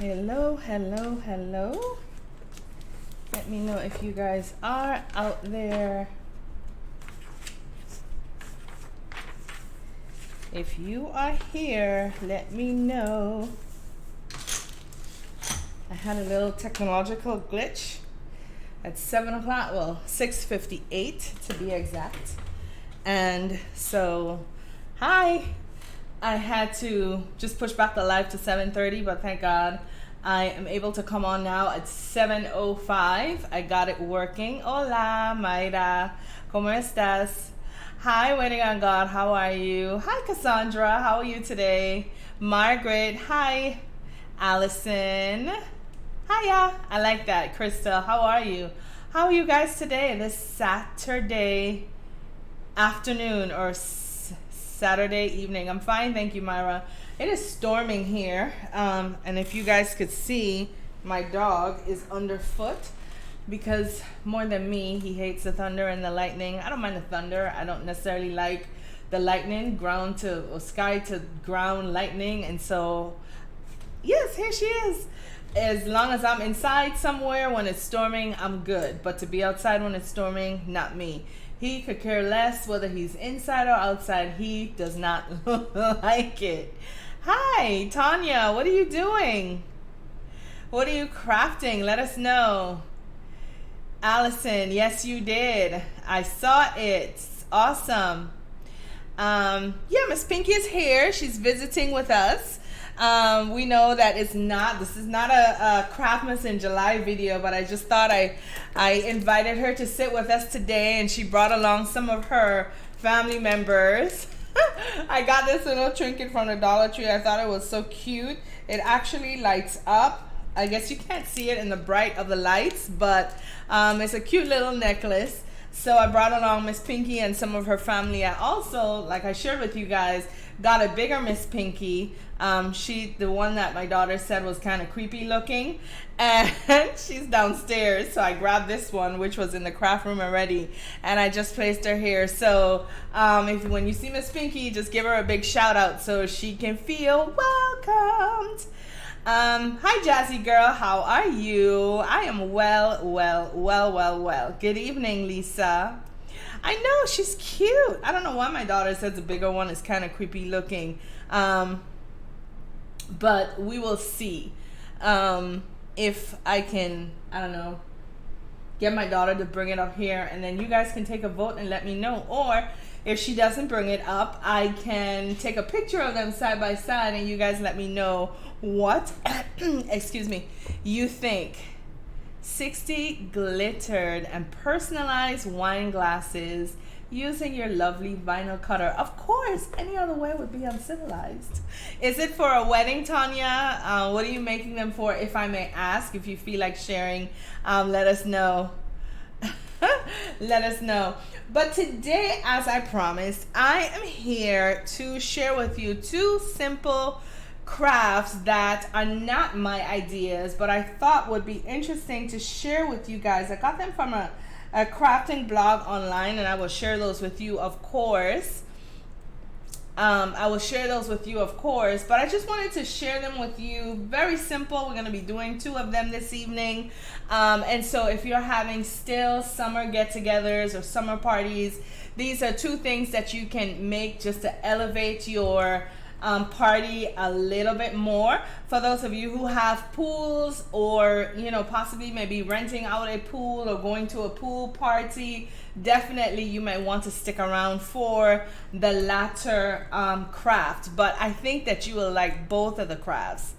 Hello, hello, hello. Let me know if you guys are out there. If you are here, let me know. I had a little technological glitch at 7 o'clock, well, 6:58 to be exact. And so, hi. I had to just push back the live to 7:30, but thank God I am able to come on now at 7:05. I got it working. Hola, Mayra. ¿Cómo estás? Hi, Waiting on God. How are you? Hi, Cassandra. How are you today? Margaret. Hi. Allison. Hiya. I like that. Krista. How are you? How are you guys today? This Saturday afternoon or Saturday evening. I'm fine, thank you, Myra. It is storming here, and if you guys could see, my dog is underfoot because more than me, he hates the thunder and the lightning. I don't mind the thunder. I don't necessarily like the lightning, ground to or sky to ground lightning, and so yes, here she is. As long as I'm inside somewhere when it's storming, I'm good. But to be outside when it's storming, not me. He could care less whether he's inside or outside. He does not like it. Hi, Tanya. What are you doing? What are you crafting? Let us know. Allison, yes, you did. I saw it. Awesome. Yeah, Miss Pinky is here. She's visiting with us. We know that this is not a Craftmas in July video, but I just thought I invited her to sit with us today, and she brought along some of her family members. I got this little trinket from the Dollar Tree. I thought it was so cute. It actually lights up. I guess you can't see it in the bright of the lights, but it's a cute little necklace. So I brought along Miss Pinky and some of her family. I also, like I shared with you guys, got a bigger Miss Pinky. The one that my daughter said was kind of creepy looking, and she's downstairs. So I grabbed this one, which was in the craft room already, and I just placed her here. So when you see Miss Pinky, just give her a big shout out so she can feel welcomed. Hi, Jazzy girl. How are you? I am well. Good evening, Lisa. I know, she's cute. I don't know why my daughter says the bigger one is kind of creepy looking. But we will see if I can, I don't know, get my daughter to bring it up here, and then you guys can take a vote and let me know. Or if she doesn't bring it up, I can take a picture of them side by side and you guys let me know what excuse me, you think. 60 glittered and personalized wine glasses using your lovely vinyl cutter. Of course, any other way would be uncivilized. Is it for a wedding, Tanya? What are you making them for, if I may ask? If you feel like sharing, let us know. Let us know. But today, as I promised, I am here to share with you two simple crafts that are not my ideas, but I thought would be interesting to share with you guys. I got them from a crafting blog online, and I will share those with you, of course. I will share those with you, of course, but I just wanted to share them with you. Very simple. We're going to be doing two of them this evening. And so if you're having still summer get-togethers or summer parties, these are two things that you can make just to elevate your party a little bit more. For those of you who have pools, or possibly maybe renting out a pool or going to a pool party, definitely you might want to stick around for the latter craft. But I think that you will like both of the crafts.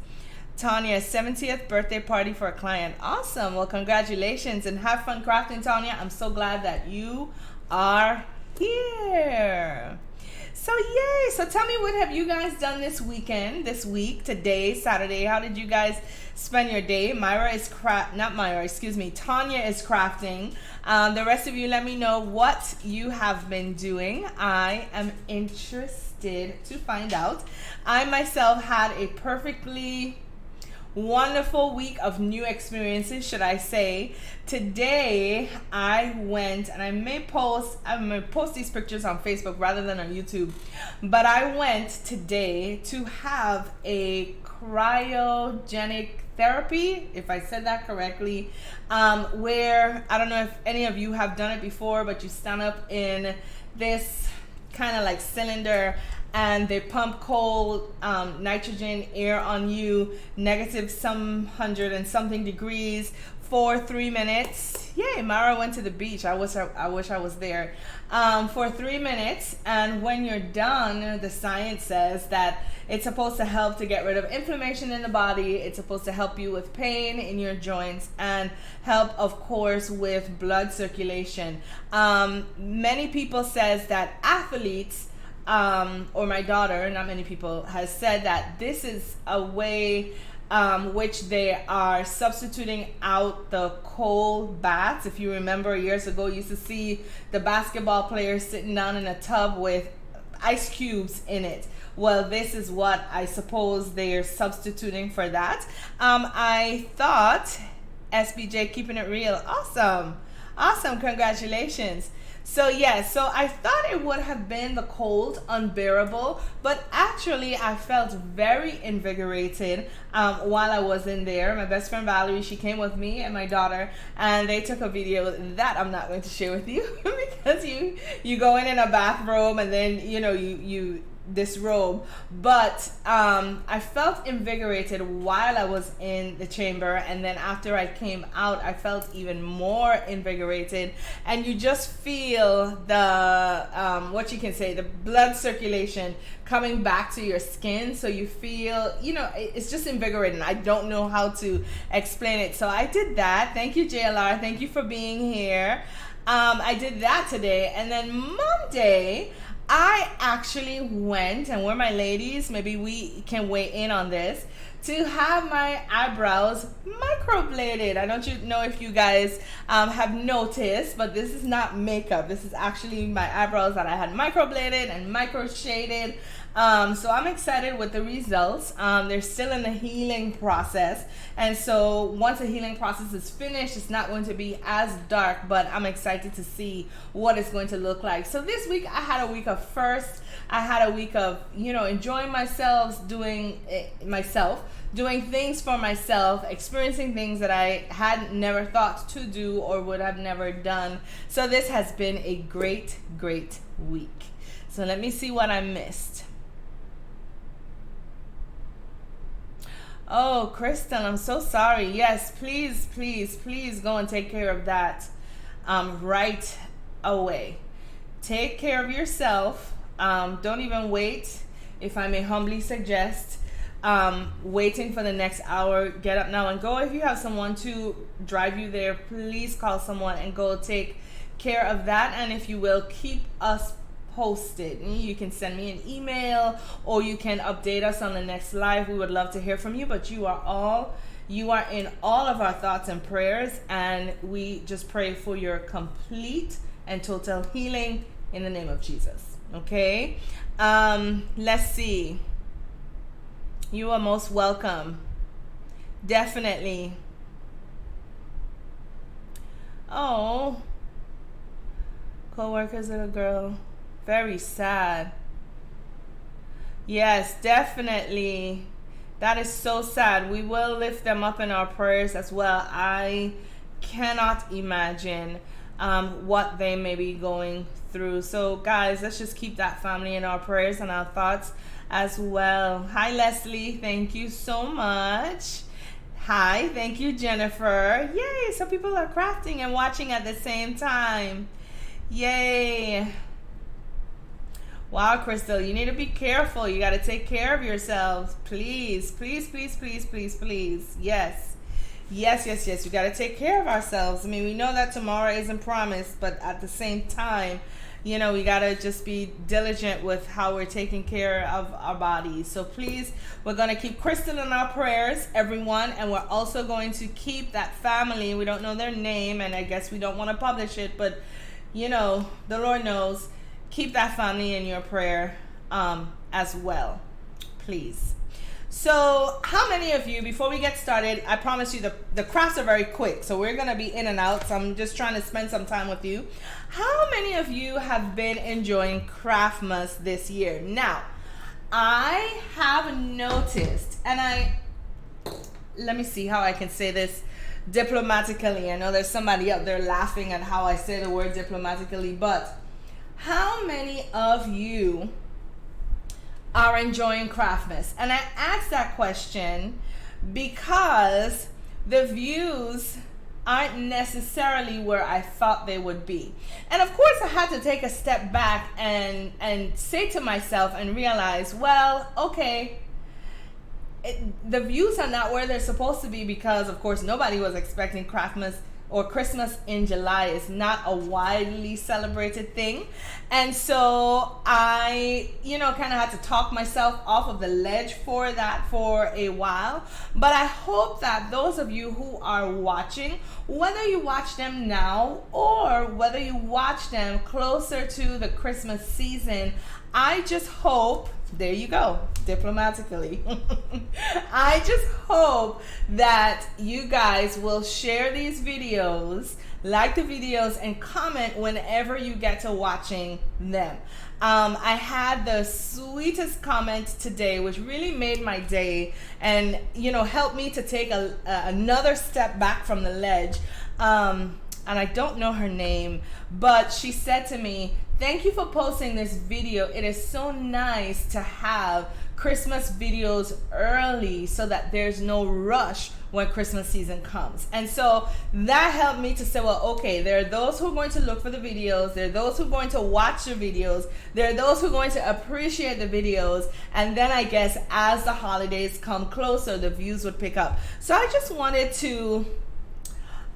Tanya's 70th birthday party for a client. Awesome. Well, congratulations and have fun crafting, Tanya. I'm so glad that you are here. So yay. So tell me, what have you guys done this week, today, Saturday? How did you guys spend your day? Tanya is crafting. The rest of you, let me know what you have been doing. I am interested to find out. I myself had a perfectly wonderful week of new experiences, should I say. Today I went, and I'm gonna post these pictures on Facebook rather than on YouTube, but I went today to have a cryogenic therapy, if I said that correctly, where I don't know if any of you have done it before, but you stand up in this kind of like cylinder and they pump cold nitrogen air on you, negative some 100 and something degrees for 3 minutes. Yay, Mara went to the beach. I wish I was there. For 3 minutes, and when you're done, the science says that it's supposed to help to get rid of inflammation in the body. It's supposed to help you with pain in your joints and help, of course, with blood circulation. Many people says that athletes, or my daughter, not many people, has said that this is a way which they are substituting out the cold baths. If you remember, years ago, you used to see the basketball players sitting down in a tub with ice cubes in it. Well, this is what I suppose they're substituting for that. I thought, SBJ, keeping it real, awesome, congratulations. So yes, so I thought it would have been the cold unbearable, but actually I felt very invigorated while I was in there. My best friend Valerie, she came with me and my daughter, and they took a video that I'm not going to share with you because you go in a bathrobe and then you disrobe, but I felt invigorated while I was in the chamber, and then after I came out I felt even more invigorated, and you just feel the the blood circulation coming back to your skin, so you feel, it's just invigorating. I don't know how to explain it. So I did that. Thank you, JLR, thank you for being here. I did that today, and then Monday I actually went, and we're my ladies, maybe we can weigh in on this, to have my eyebrows microbladed. I don't know if you guys have noticed, but this is not makeup. This is actually my eyebrows that I had microbladed and micro shaded. So I'm excited with the results. They're still in the healing process, and so once the healing process is finished, it's not going to be as dark, but I'm excited to see what it's going to look like. So this week I had a week of firsts. I had a week of enjoying myself, doing things for myself, experiencing things that I had never thought to do or would have never done. So this has been a great week. So let me see what I missed. Oh, Kristen, I'm so sorry. Yes, please go and take care of that right away. Take care of yourself. Don't even wait. If I may humbly suggest, waiting for the next hour, get up now and go. If you have someone to drive you there, please call someone and go take care of that. And if you will, keep us posted. You can send me an email or you can update us on the next live. We would love to hear from you, but you are in all of our thoughts and prayers, and we just pray for your complete and total healing in the name of Jesus. Okay, let's see. You are most welcome. Definitely. Oh, co-worker's little girl. Very sad. Yes, definitely. That is so sad. We will lift them up in our prayers as well. I cannot imagine what they may be going through. So guys, let's just keep that family in our prayers and our thoughts as well. Hi, Leslie. Thank you so much. Hi. Thank you, Jennifer. Yay. So people are crafting and watching at the same time. Yay. Wow, Crystal, you need to be careful. You got to take care of yourselves. Please. Yes. We got to take care of ourselves. I mean, we know that tomorrow isn't promised, but at the same time, we got to just be diligent with how we're taking care of our bodies. So please, we're going to keep Crystal in our prayers, everyone, and we're also going to keep that family. We don't know their name, and I guess we don't want to publish it, but, the Lord knows. Keep that family in your prayer as well, please. So how many of you, before we get started, I promise you the crafts are very quick, so we're going to be in and out, so I'm just trying to spend some time with you. How many of you have been enjoying Craftmas this year? Now, I have noticed, and let me see how I can say this diplomatically. I know there's somebody up there laughing at how I say the word diplomatically, but how many of you are enjoying Craftmas? And I asked that question because the views aren't necessarily where I thought they would be. And of course I had to take a step back and say to myself and realize, well, okay, the views are not where they're supposed to be because of course nobody was expecting Craftmas or Christmas in July. Is not a widely celebrated thing. And so I, kind of had to talk myself off of the ledge for that for a while. But I hope that those of you who are watching, whether you watch them now or whether you watch them closer to the Christmas season, I just hope, there you go, diplomatically. I just hope that you guys will share these videos, like the videos, and comment whenever you get to watching them. I had the sweetest comment today, which really made my day and, helped me to take another step back from the ledge. And I don't know her name, but she said to me, "Thank you for posting this video. It is so nice to have Christmas videos early so that there's no rush when Christmas season comes." And so that helped me to say, well, okay, there are those who are going to look for the videos. There are those who are going to watch the videos. There are those who are going to appreciate the videos. And then I guess as the holidays come closer, the views would pick up. So I just wanted to...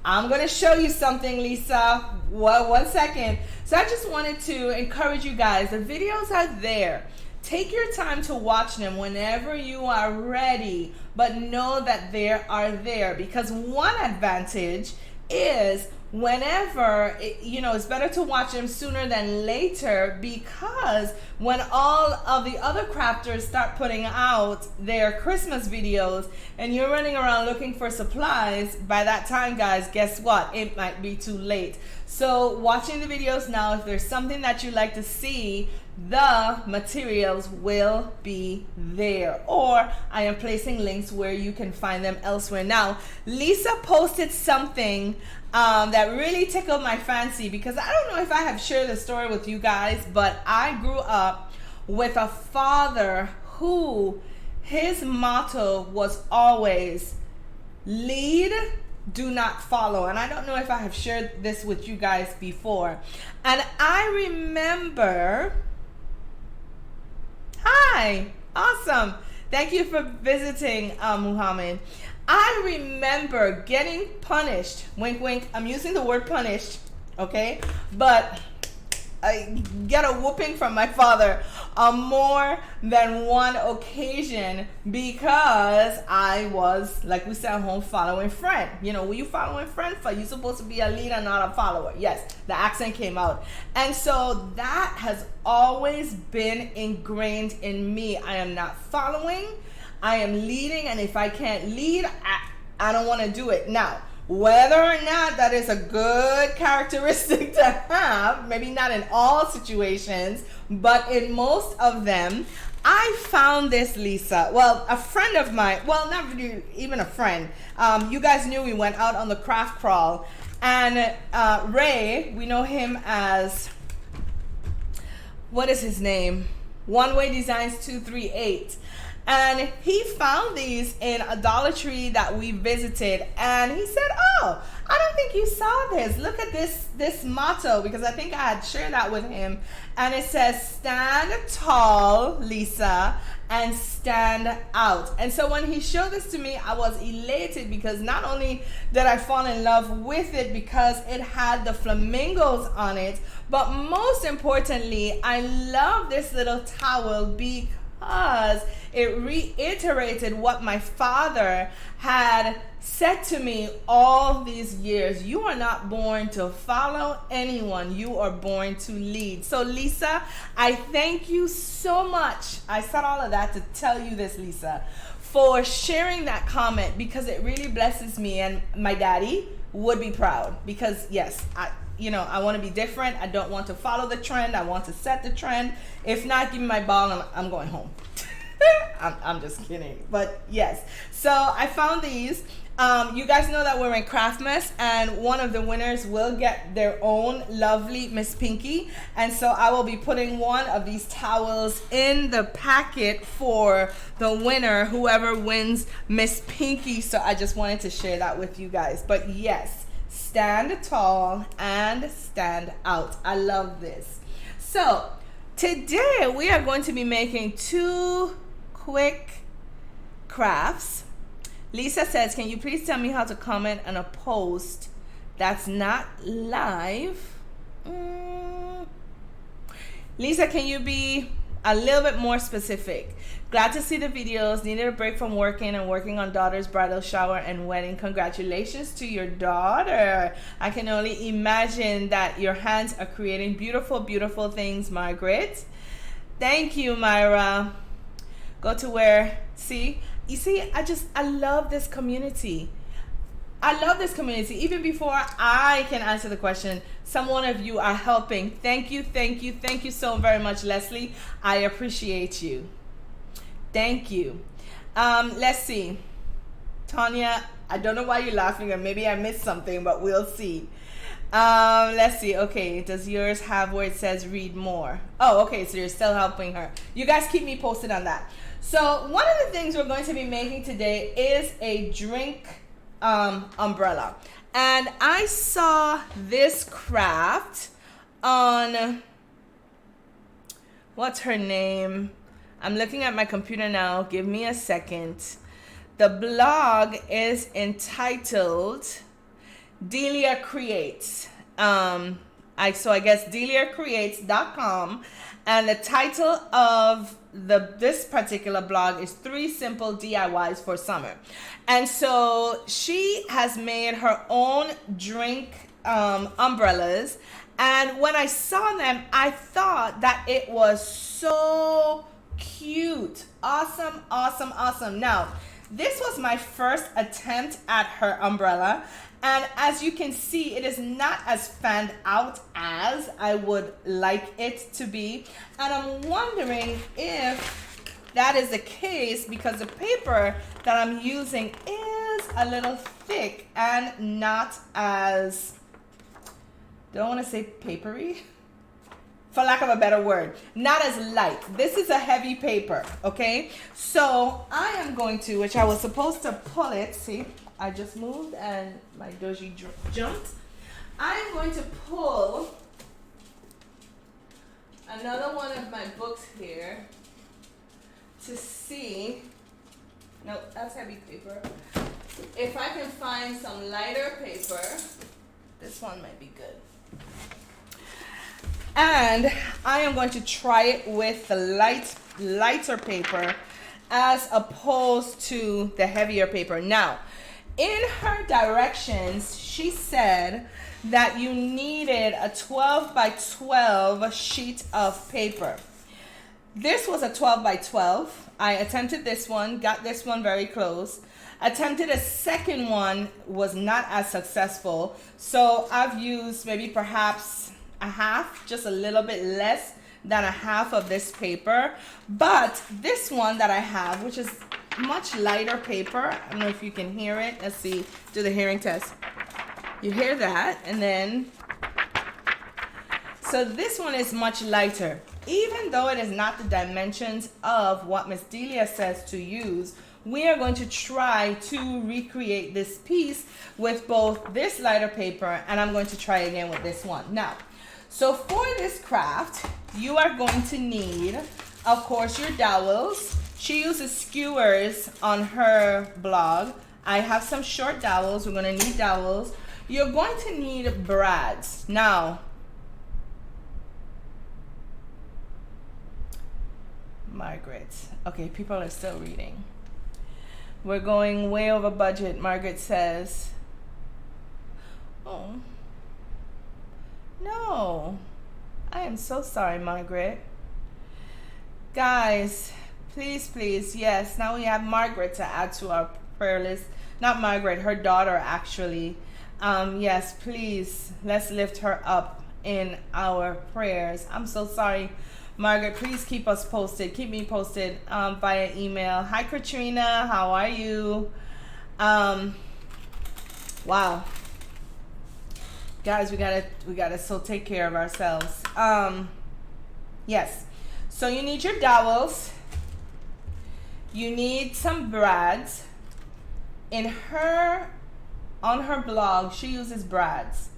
I'm going to show you something, Lisa. One second. So I just wanted to encourage you guys. The videos are there. Take your time to watch them whenever you are ready, but know that they are there, because one advantage is whenever, it's better to watch them sooner than later, because when all of the other crafters start putting out their Christmas videos and you're running around looking for supplies, by that time, guys, guess what? It might be too late. So watching the videos now, if there's something that you like to see, the materials will be there, or I am placing links where you can find them elsewhere. Now, Lisa posted something that really tickled my fancy, because I don't know if I have shared the story with you guys, but I grew up with a father who, his motto was always lead, do not follow. And I don't know if I have shared this with you guys before. And I remember... Hi, awesome. Thank you for visiting, Muhammad. I remember getting punished, wink, wink. I'm using the word punished, okay? But I get a whooping from my father on more than one occasion because I was, like we said at home, following friend. Were you following friend? You're supposed to be a leader, not a follower. Yes, the accent came out. And so that has always been ingrained in me. I am not following, I am leading, and if I can't lead, I don't want to do it. Now, whether or not that is a good characteristic to have, maybe not in all situations, but in most of them, I found this, Lisa. Well, a friend of mine, well, not really even a friend. You guys knew we went out on the craft crawl, and Ray, we know him as, what is his name? One Way Designs 238. And he found these in a Dollar Tree that we visited, and he said, "Oh, I don't think you saw this. Look at this motto," because I think I had shared that with him. And it says, "Stand tall, Lisa, and stand out." And so when he showed this to me, I was elated, because not only did I fall in love with it because it had the flamingos on it, but most importantly, I love this little towel because it reiterated what my father had said to me all these years. You are not born to follow anyone. You are born to lead. So Lisa, I thank you so much. I said all of that to tell you this, Lisa, for sharing that comment, because it really blesses me, and my daddy would be proud, because yes, I want to be different. I don't want to follow the trend. I want to set the trend. If not, give me my ball and I'm going home. I'm just kidding, but yes. So I found these. You guys know that we're in Craftmas, and one of the winners will get their own lovely Miss Pinky. And so I will be putting one of these towels in the packet for the winner, whoever wins Miss Pinky. So I just wanted to share that with you guys. But yes, stand tall and stand out. I love this. So today we are going to be making 2 quick crafts. Lisa says, can you please tell me how to comment on a post that's not live? Lisa, can you be a little bit more specific? Glad to see the videos. Needed a break from working and working on daughter's bridal shower and wedding. Congratulations to your daughter. I can only imagine that your hands are creating beautiful, beautiful things, Margaret. Thank you, Myra. Go to where, see? You see, I love this community. I love this community. Even before I can answer the question, some one of you are helping. Thank you, thank you, thank you so very much, Leslie. I appreciate you. Thank you. Let's see. Tanya, I don't know why you're laughing, or maybe I missed something, but we'll see. Let's see. Okay, does yours have where it says read more? Oh, okay, so you're still helping her. You guys keep me posted on that. So one of the things we're going to be making today is a drink umbrella. And I saw this craft on, what's her name? I'm looking at my computer now. Give me a second. The blog is entitled Delia Creates. So I guess deliacreates.com, and the title of this particular blog is 3 Simple DIYs for Summer. And so she has made her own drink umbrellas, and when I saw them, I thought that it was so cute. Awesome, awesome, awesome. Now, this was my first attempt at her umbrella, and as you can see, it is not as fanned out as I would like it to be. And I'm wondering if that is the case because the paper that I'm using is a little thick and not as, don't want to say papery, for lack of a better word, not as light. This is a heavy paper, okay? So I am going to, which I was supposed to pull it, see? I just moved and my doji jumped. I'm going to pull another one of my books here to see. Nope, that's heavy paper. If I can find some lighter paper, this one might be good. And I am going to try it with the lighter paper as opposed to the heavier paper. Now, in her directions, she said that you needed a 12 by 12 sheet of paper. This was a 12 by 12. I attempted this one, got this one very close. Attempted a second one, was not as successful. So I've used maybe perhaps a half, just a little bit less than a half of this paper. But this one that I have, which is much lighter paper, I don't know if you can hear it. Let's see, do the hearing test. You hear that, and then, so this one is much lighter. Even though it is not the dimensions of what Miss Delia says to use, we are going to try to recreate this piece with both this lighter paper, and I'm going to try again with this one. Now, so for this craft, you are going to need, of course, your dowels. She uses skewers on her blog. I have some short dowels. We're going to need dowels. You're going to need brads. Now, Margaret. Okay, people are still reading. We're going way over budget, Margaret says. Oh. No. I am so sorry, Margaret. Guys, please, please, yes. Now we have Margaret to add to our prayer list. Not Margaret, her daughter, actually. Yes, please, let's lift her up in our prayers. I'm so sorry Margaret, please keep us posted. Keep me posted via email. Hi, Katrina. How are you? Wow. Guys, we gotta so take care of ourselves. Yes. So you need your dowels. You need some brads. On her blog, she uses brads.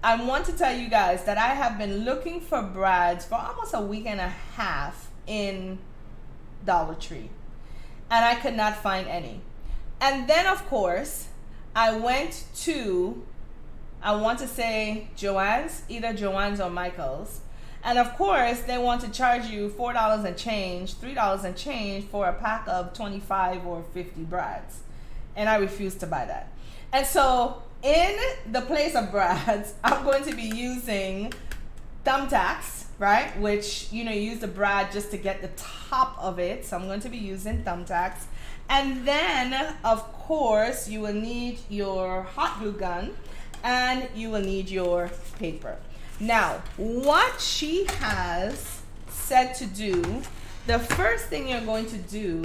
I want to tell you guys that I have been looking for brads for almost a week and a half in Dollar Tree, and I could not find any. And then, of course, I went to, I want to say Joann's, either Joann's or Michael's. And of course, they want to charge you $4 and change, $3 and change for a pack of 25 or 50 brads. And I refuse to buy that. And so in the place of brads, I'm going to be using thumbtacks, right? Which, you use the brad just to get the top of it. So I'm going to be using thumbtacks. And then, of course, you will need your hot glue gun and you will need your paper. Now, what she has said to do, the first thing you're going to do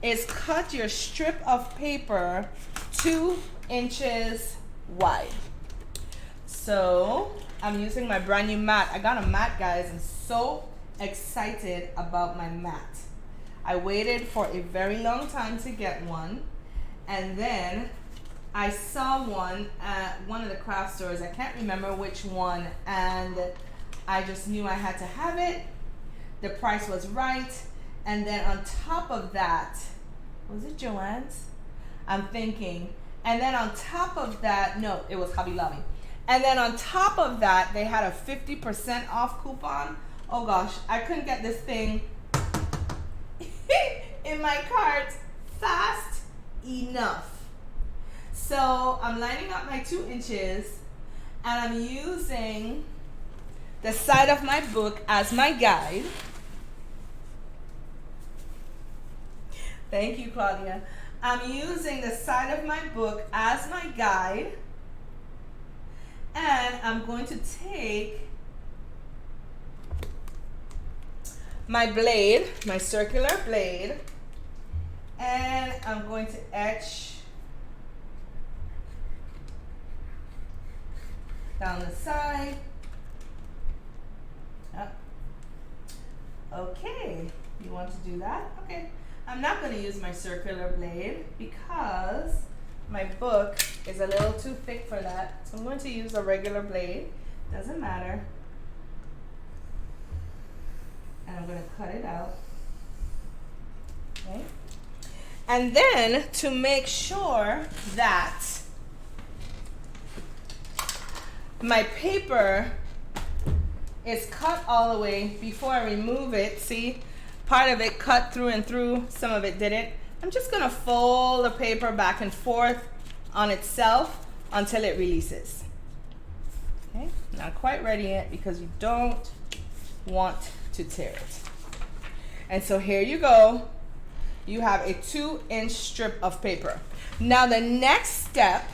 is cut your strip of paper 2 inches wide. So I'm using my brand new mat. I got a mat, guys. I'm so excited about my mat. I waited for a very long time to get one, and then I saw one at one of the craft stores. I can't remember which one, and I just knew I had to have it. The price was right. And then on top of that, was it Joann's? I'm thinking. And then on top of that, no, it was Hobby Lobby. And then on top of that, they had a 50% off coupon. Oh gosh, I couldn't get this thing in my cart fast enough. So I'm lining up my 2 inches, and I'm using the side of my book as my guide. Thank you, Claudia. I'm using the side of my book as my guide, and I'm going to take my blade, my circular blade, and I'm going to etch down the side. Up. Okay, you want to do that? Okay. I'm not going to use my circular blade because my book is a little too thick for that. So I'm going to use a regular blade. Doesn't matter. And I'm going to cut it out. Okay. And then to make sure that my paper is cut all the way before I remove it, see? Part of it cut through and through, some of it didn't. I'm just gonna fold the paper back and forth on itself until it releases. Okay, not quite ready yet because you don't want to tear it. And so here you go. You have a 2-inch strip of paper. Now the next step.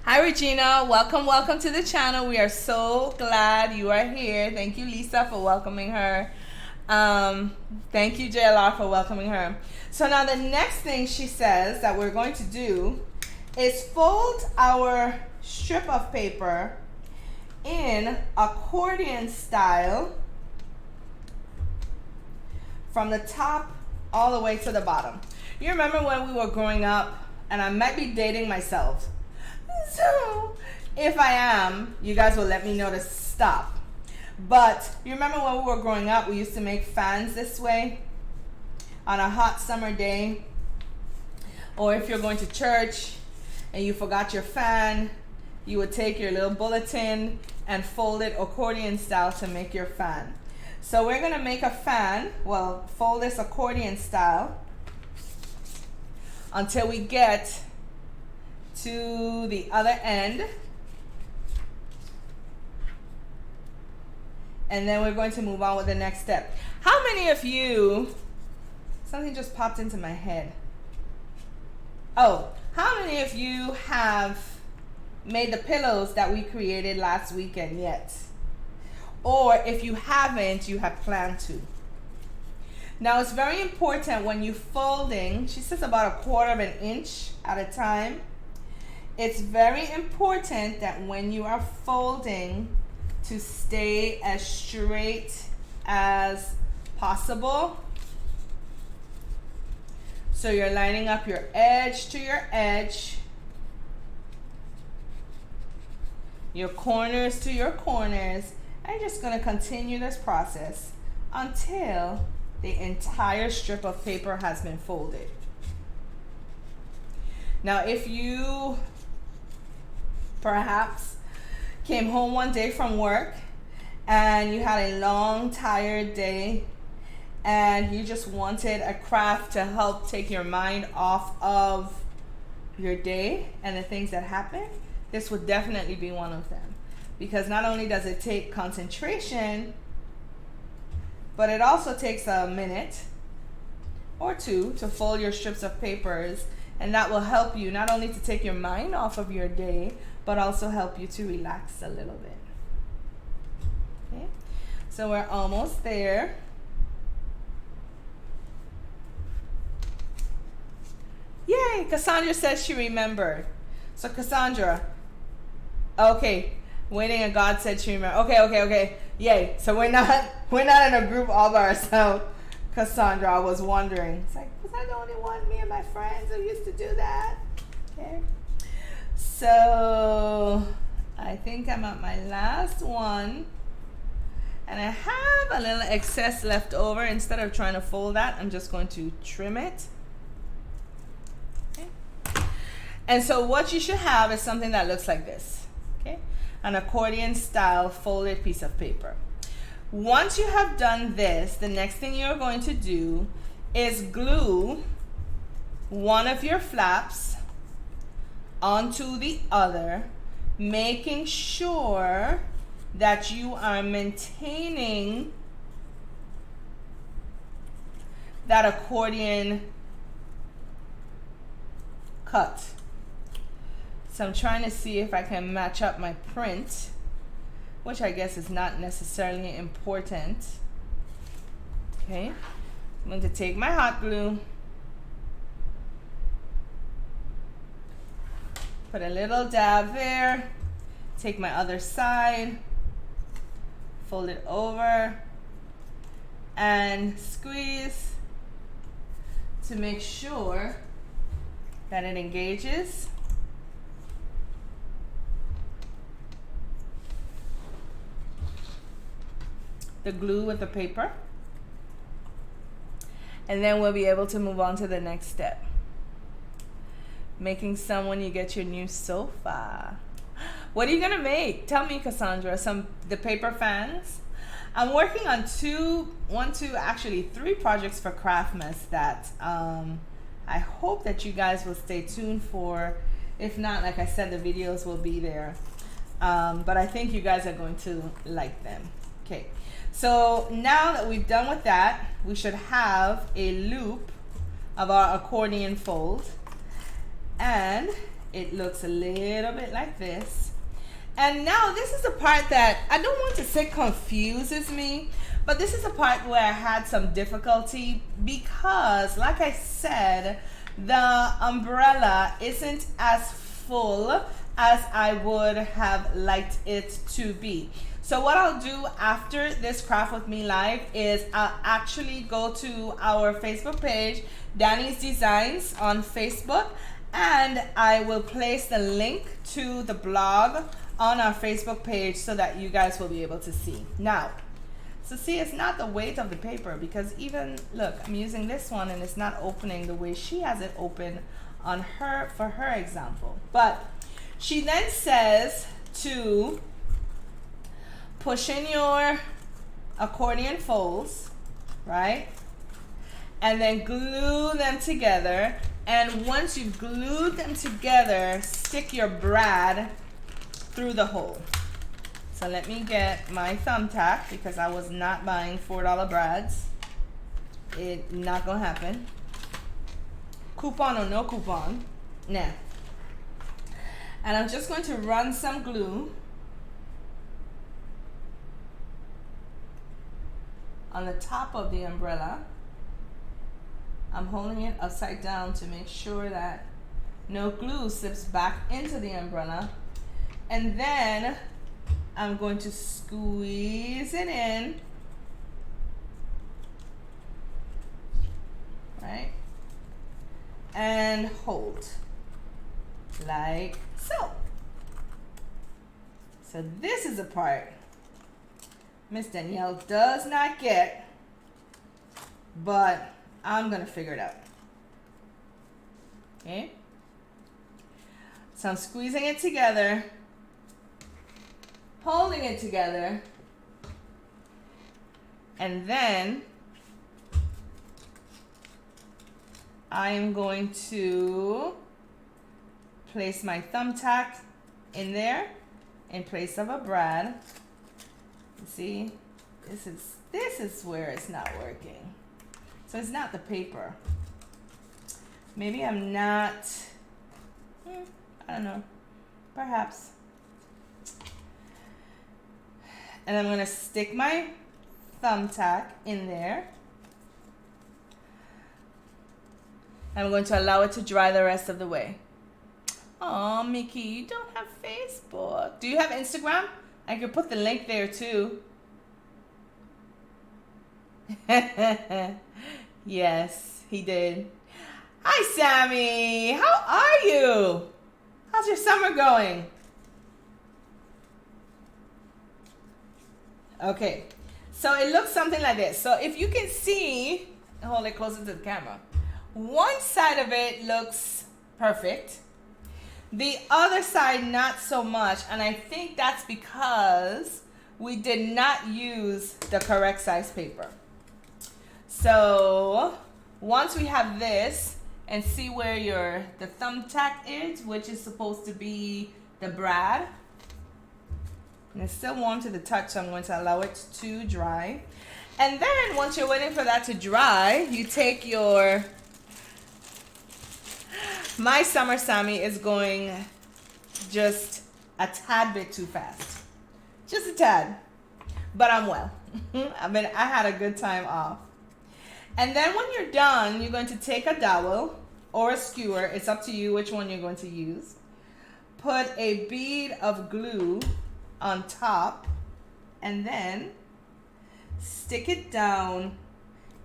Hi Regina, welcome to the channel. We are so glad you are here. Thank you Lisa for welcoming her. Thank you JLR for welcoming her. So now the next thing she says that we're going to do is fold our strip of paper in accordion style from the top all the way to the bottom. You remember when we were growing up, and I might be dating myself, so if I am, you guys will let me know to stop. But you remember when we were growing up, we used to make fans this way on a hot summer day, or if you're going to church and you forgot your fan, you would take your little bulletin and fold it accordion style to make your fan. So we're gonna make a fan, well, fold this accordion style until we get to the other end. And then we're going to move on with the next step. How many of you, something just popped into my head. Oh, how many of you have made the pillows that we created last weekend yet? or if you haven't, you have planned to. Now it's very important when you're folding, she says about 1/4 of an inch at a time. It's very important that when you are folding to stay as straight as possible. So you're lining up your edge to your edge, your corners to your corners, and you're just going to continue this process until the entire strip of paper has been folded. Now, if you perhaps came home one day from work and you had a long, tired day and you just wanted a craft to help take your mind off of your day and the things that happen, this would definitely be one of them. Because not only does it take concentration, but it also takes a minute or two to fold your strips of papers, and that will help you not only to take your mind off of your day, but also help you to relax a little bit. Okay, so we're almost there. Yay, Cassandra says she remembered. So Cassandra, okay, waiting and God said she remembered. Okay. Yay. So we're not in a group all by ourselves. Cassandra, I was wondering. It's like, was I the only one, me and my friends who used to do that? Okay. So I think I'm at my last one. And I have a little excess left over. Instead of trying to fold that, I'm just going to trim it. Okay. And so what you should have is something that looks like this. Okay. An accordion style folded piece of paper. Once you have done this, the next thing you're going to do is glue one of your flaps onto the other, making sure that you are maintaining that accordion cut. So I'm trying to see if I can match up my print, which I guess is not necessarily important. Okay, I'm going to take my hot glue, put a little dab there, take my other side, fold it over, and squeeze to make sure that it engages. The glue with the paper, and then we'll be able to move on to the next step, making some when you get your new sofa. What are you gonna make? Tell me, Cassandra. The paper fans. I'm working on three projects for Craftmas that I hope that you guys will stay tuned for. If not, like I said, the videos will be there, but I think you guys are going to like them. Okay. So now that we've done with that, we should have a loop of our accordion fold, and it looks a little bit like this. And now this is the part that I don't want to say confuses me, but this is the part where I had some difficulty because, like I said, the umbrella isn't as full as I would have liked it to be. So what I'll do after this Craft With Me Live is I'll actually go to our Facebook page, Danny's Designs on Facebook, and I will place the link to the blog on our Facebook page so that you guys will be able to see. Now, so see, it's not the weight of the paper, because even, look, I'm using this one and it's not opening the way she has it open on her, for her example. But she then says to push in your accordion folds, right? And then glue them together. And once you've glued them together, stick your brad through the hole. So let me get my thumbtack, because I was not buying $4 brads. It not gonna happen. Coupon or no coupon, nah. And I'm just going to run some glue on the top of the umbrella. I'm holding it upside down to make sure that no glue slips back into the umbrella. And then I'm going to squeeze it in, right? And hold, like so. So this is the part Miss Danielle does not get, but I'm gonna figure it out. Okay? So I'm squeezing it together, holding it together, and then I am going to place my thumbtack in there in place of a brad. You see, this is where it's not working. So it's not the paper. Maybe I'm not, I don't know, perhaps. And I'm gonna stick my thumbtack in there. I'm going to allow it to dry the rest of the way. Oh, Mickey, you don't have Facebook. Do you have Instagram? I could put the link there too. Yes, he did. Hi, Sammy. How are you? How's your summer going? Okay, so it looks something like this. So if you can see, hold it closer to the camera. One side of it looks perfect. The other side, not so much. And I think that's because we did not use the correct size paper. So once we have this, and see where the thumbtack is, which is supposed to be the brad. And it's still warm to the touch, so I'm going to allow it to dry. And then once you're waiting for that to dry, you take your, my Summer Sammy is going just a tad bit too fast. Just a tad. But I'm well. I had a good time off. And then when you're done, you're going to take a dowel or a skewer. It's up to you which one you're going to use. Put a bead of glue on top and then stick it down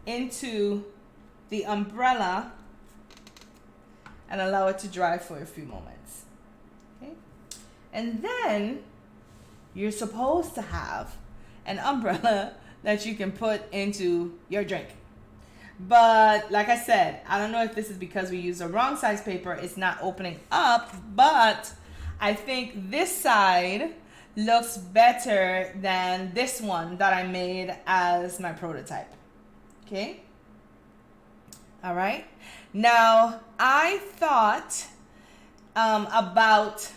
into the umbrella and allow it to dry for a few moments. Okay? And then you're supposed to have an umbrella that you can put into your drink. But like I said, I don't know if this is because we used the wrong size paper. It's not opening up, but I think this side looks better than this one that I made as my prototype. Okay? All right. Now, I thought about,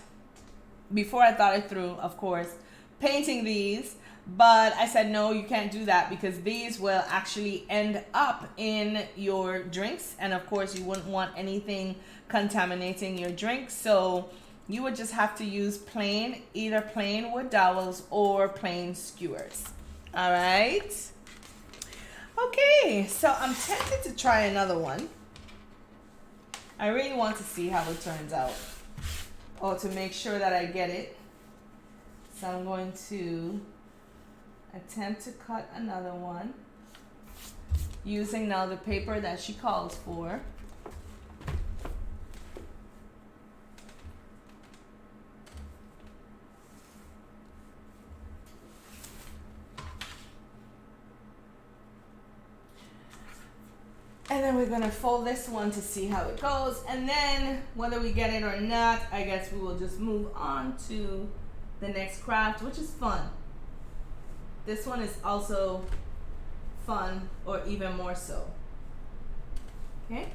before I thought it through, of course, painting these. But I said, no, you can't do that because these will actually end up in your drinks. And of course, you wouldn't want anything contaminating your drink. So you would just have to use plain, either plain wood dowels or plain skewers. All right. Okay, so I'm tempted to try another one. I really want to see how it turns out. Or to make sure that I get it. So I'm going to attempt to cut another one using now the paper that she calls for. And then we're gonna fold this one to see how it goes. And then whether we get it or not, I guess we will just move on to the next craft, which is fun. This one is also fun, or even more so. Okay?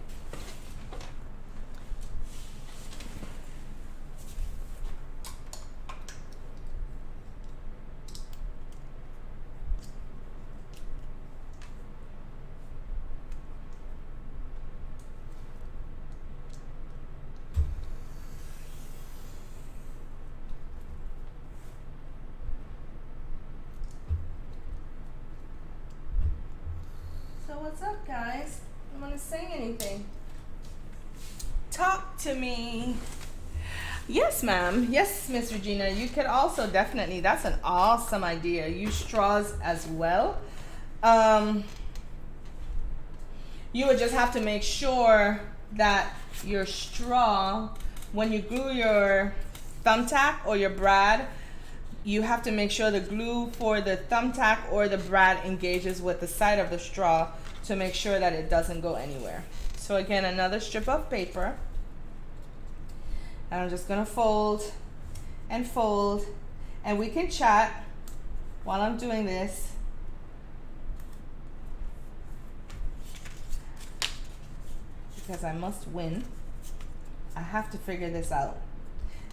what's up, guys? You want to say anything? Talk to me. Yes, ma'am. Yes, Miss Regina. You could also definitely, that's an awesome idea. Use straws as well. You would just have to make sure that your straw, when you glue your thumbtack or your brad, you have to make sure the glue for the thumbtack or the brad engages with the side of the straw to make sure that it doesn't go anywhere. So again, another strip of paper. And I'm just gonna fold, and we can chat while I'm doing this. Because I must win. I have to figure this out.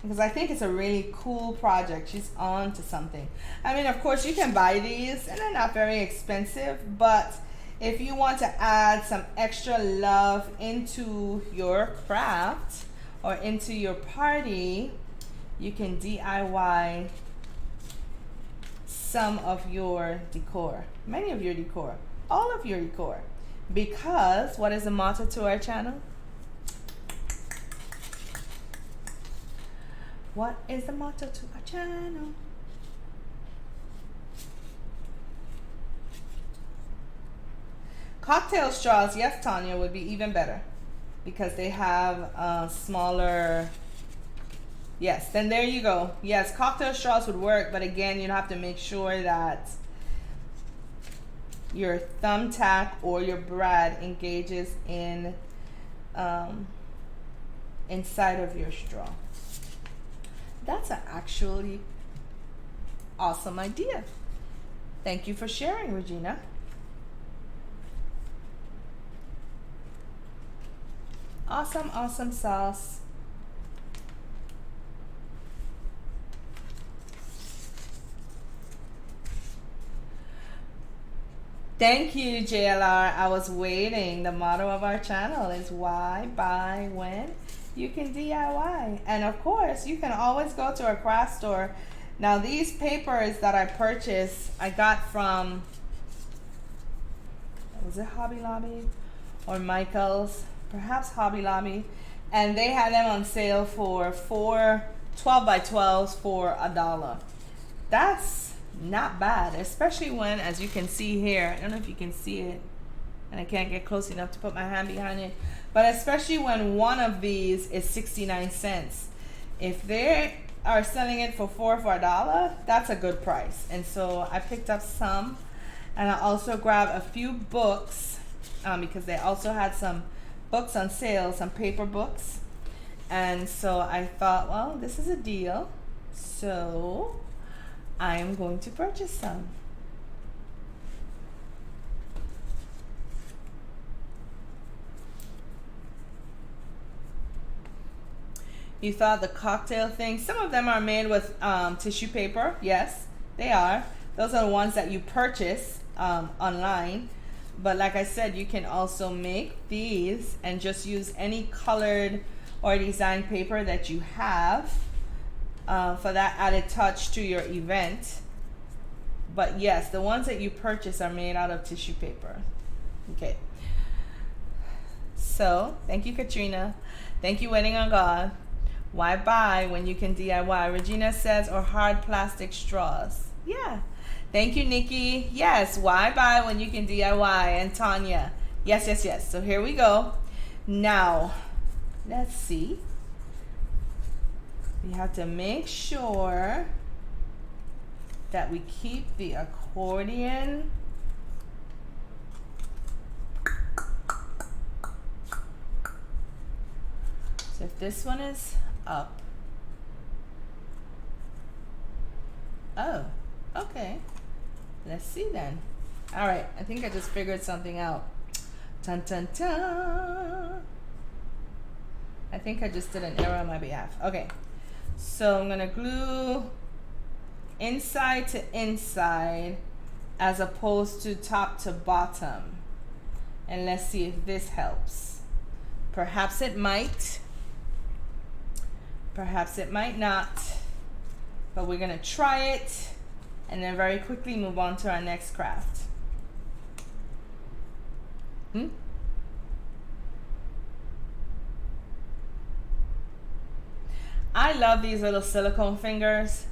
Because I think it's a really cool project. She's on to something. I mean, of course, you can buy these, and they're not very expensive, but if you want to add some extra love into your craft or into your party, you can DIY some of your decor, many of your decor, all of your decor. Because what is the motto to our channel? What is the motto to our channel? Cocktail straws, yes, Tanya, would be even better because they have smaller. Yes, then there you go. Yes, cocktail straws would work, but again, you'd have to make sure that your thumbtack or your brad engages in inside of your straw. That's an actually awesome idea. Thank you for sharing, Regina. Awesome, awesome sauce. Thank you, JLR. I was waiting. The motto of our channel is why, buy, when. You can DIY. And of course, you can always go to a craft store. Now, these papers that I purchased, I got from, was it Hobby Lobby or Michael's? Perhaps Hobby Lobby. And they had them on sale for 12 by 12s for $1. That's not bad, especially when, as you can see here, I don't know if you can see it, and I can't get close enough to put my hand behind it, but especially when one of these is 69 cents. If they are selling it for $4 that's a good price. And so I picked up some, and I also grabbed a few books because they also had some books on sale, some paper books. And so I thought, well, this is a deal, so I'm going to purchase some. You thought the cocktail thing, some of them are made with tissue paper. Yes, they are. Those are the ones that you purchase online. But like I said, you can also make these and just use any colored or design paper that you have for that added touch to your event. But yes, the ones that you purchase are made out of tissue paper. Okay. So, thank you, Katrina. Thank you, Waiting on God. Why buy when you can DIY? Regina says, or hard plastic straws. Yeah. Thank you, Nikki. Yes, why buy when you can DIY? And Tanya. Yes, yes, yes. So here we go. Now, let's see. We have to make sure that we keep the accordion so if this one is up. Oh, okay. Let's see then. All right, I think I just figured something out. Dun, dun, dun. I think I just did an error on my behalf. Okay, so I'm gonna glue inside to inside as opposed to top to bottom. And let's see if this helps. Perhaps it might. Perhaps it might not. But we're gonna try it and then very quickly move on to our next craft. I love these little silicone fingers.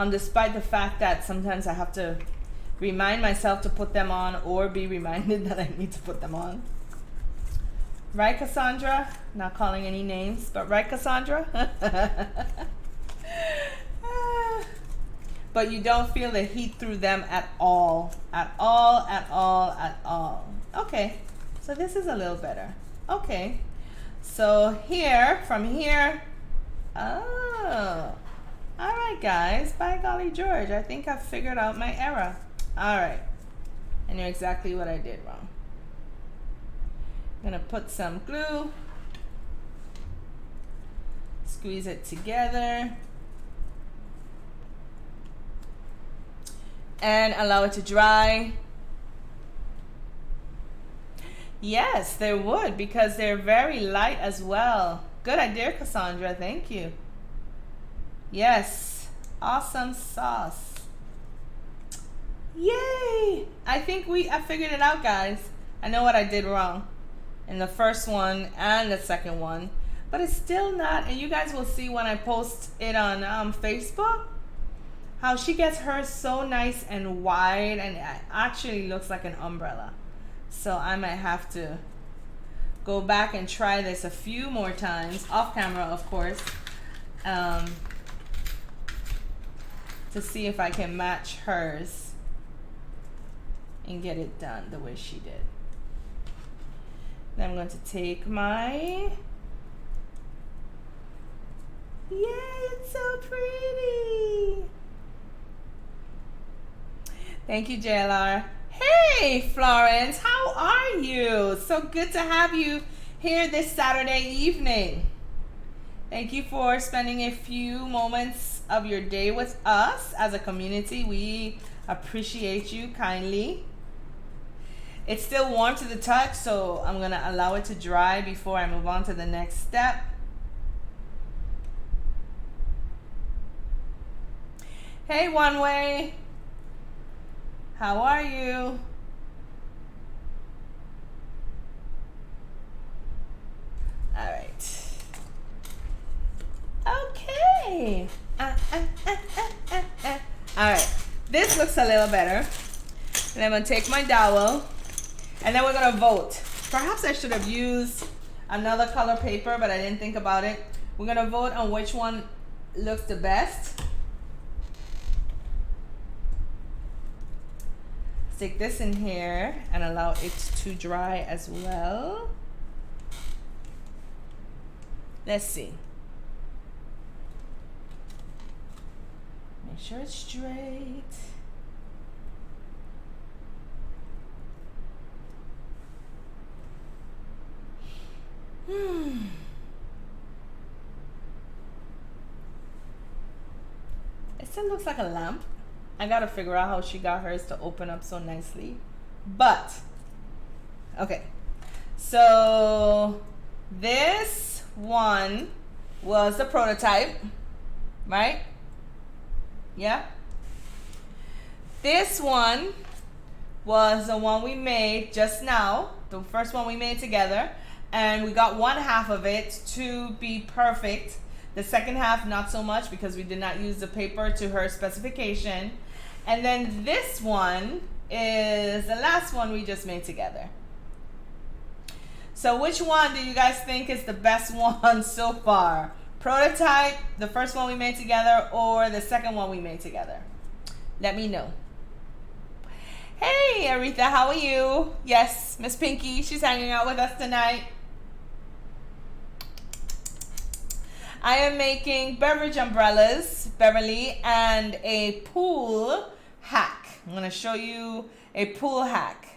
Despite the fact that sometimes I have to remind myself to put them on or be reminded that I need to put them on. Right, Cassandra? Not calling any names, but right, Cassandra? But you don't feel the heat through them at all. At all, at all, at all. Okay, so this is a little better. Okay, so here, from here, oh. All right, guys, by golly George, I think I've figured out my error. All right, I knew exactly what I did wrong. I'm gonna put some glue, squeeze it together, and allow it to dry. Yes, they would, because they're very light as well. Good idea, Cassandra, thank you. Yes, awesome sauce. Yay! I think I figured it out, guys. I know what I did wrong in the first one and the second one, but it's still not, and you guys will see when I post it on Facebook, how she gets hers so nice and wide, and it actually looks like an umbrella. So I might have to go back and try this a few more times, off camera of course, to see if I can match hers and get it done the way she did. Then I'm going to take my, yay, it's so pretty. Thank you, JLR. Hey, Florence, how are you? So good to have you here this Saturday evening. Thank you for spending a few moments of your day with us as a community. We appreciate you kindly. It's still warm to the touch, so I'm gonna allow it to dry before I move on to the next step. Hey, One Way. How are you? All right. Okay. All right. This looks a little better. And I'm going to take my dowel. And then we're going to vote. Perhaps I should have used another color paper, but I didn't think about it. We're going to vote on which one looks the best. Stick this in here and allow it to dry as well. Let's see. Make sure it's straight. It still looks like a lamp. I gotta figure out how she got hers to open up so nicely. But, okay. So, this one was the prototype, right? Yeah. This one was the one we made just now, the first one we made together, and we got one half of it to be perfect. The second half, not so much, because we did not use the paper to her specification. And then this one is the last one we just made together. So which one do you guys think is the best one so far? Prototype, the first one we made together, or the second one we made together? Let me know. Hey, Aretha, how are you? Yes, Miss Pinky, she's hanging out with us tonight. I am making beverage umbrellas, Beverly, and a pool hack. I'm going to show you a pool hack.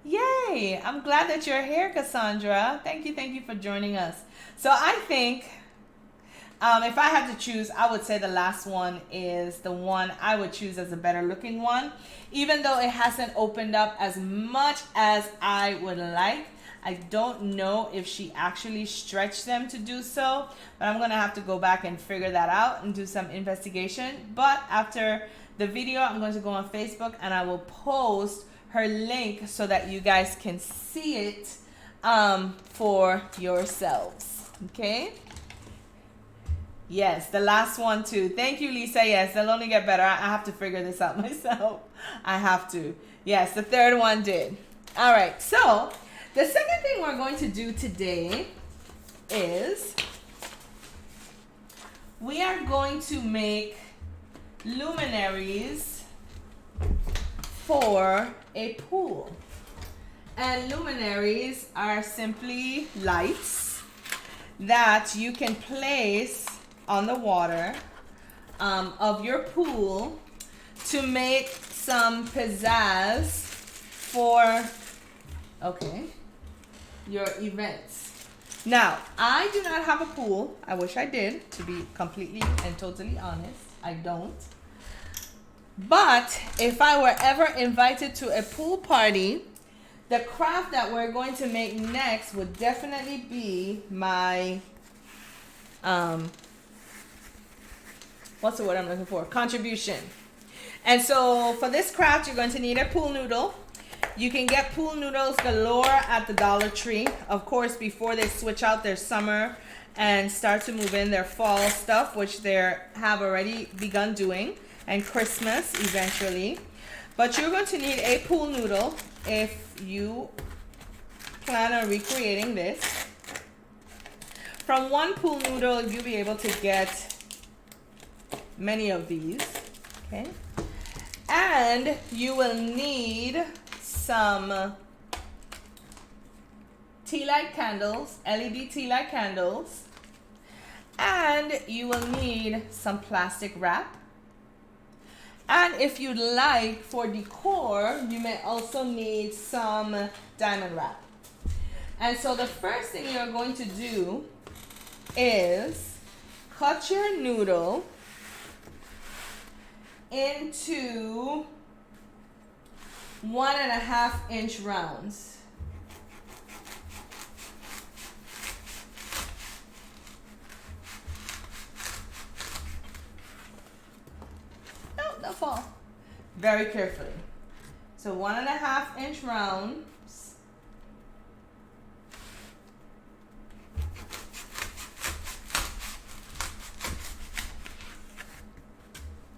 Yay! I'm glad that you're here, Cassandra. Thank you for joining us. So I think if I had to choose, I would say the last one is the one I would choose as a better looking one. Even though it hasn't opened up as much as I would like. I don't know if she actually stretched them to do so, but I'm gonna have to go back and figure that out and do some investigation. But after the video, I'm going to go on Facebook and I will post her link so that you guys can see it for yourselves. Okay? Yes, the last one too. Thank you, Lisa. Yes, they'll only get better. I have to figure this out myself. I have to. Yes, the third one did. All right, so the second thing we're going to do today is we are going to make luminaries for a pool. And luminaries are simply lights that you can place on the water of your pool to make some pizzazz for your events. Now, I do not have a pool. I wish I did, to be completely and totally honest. I don't. But if I were ever invited to a pool party, the craft that we're going to make next would definitely be my what's the word I'm looking for? Contribution. And so for this craft, you're going to need a pool noodle. You can get pool noodles galore at the Dollar Tree. Of course, before they switch out their summer and start to move in their fall stuff, which they have already begun doing, and Christmas eventually. But you're going to need a pool noodle if you plan on recreating this. From one pool noodle, you'll be able to get many of these, okay? And you will need some TeaLight candles, LED TeaLight candles, and you will need some plastic wrap. And if you'd like, for decor, you may also need some diamond wrap. And so the first thing you're going to do is cut your noodle into 1.5 inch rounds. No, don't fall. Very carefully. So 1.5 inch rounds.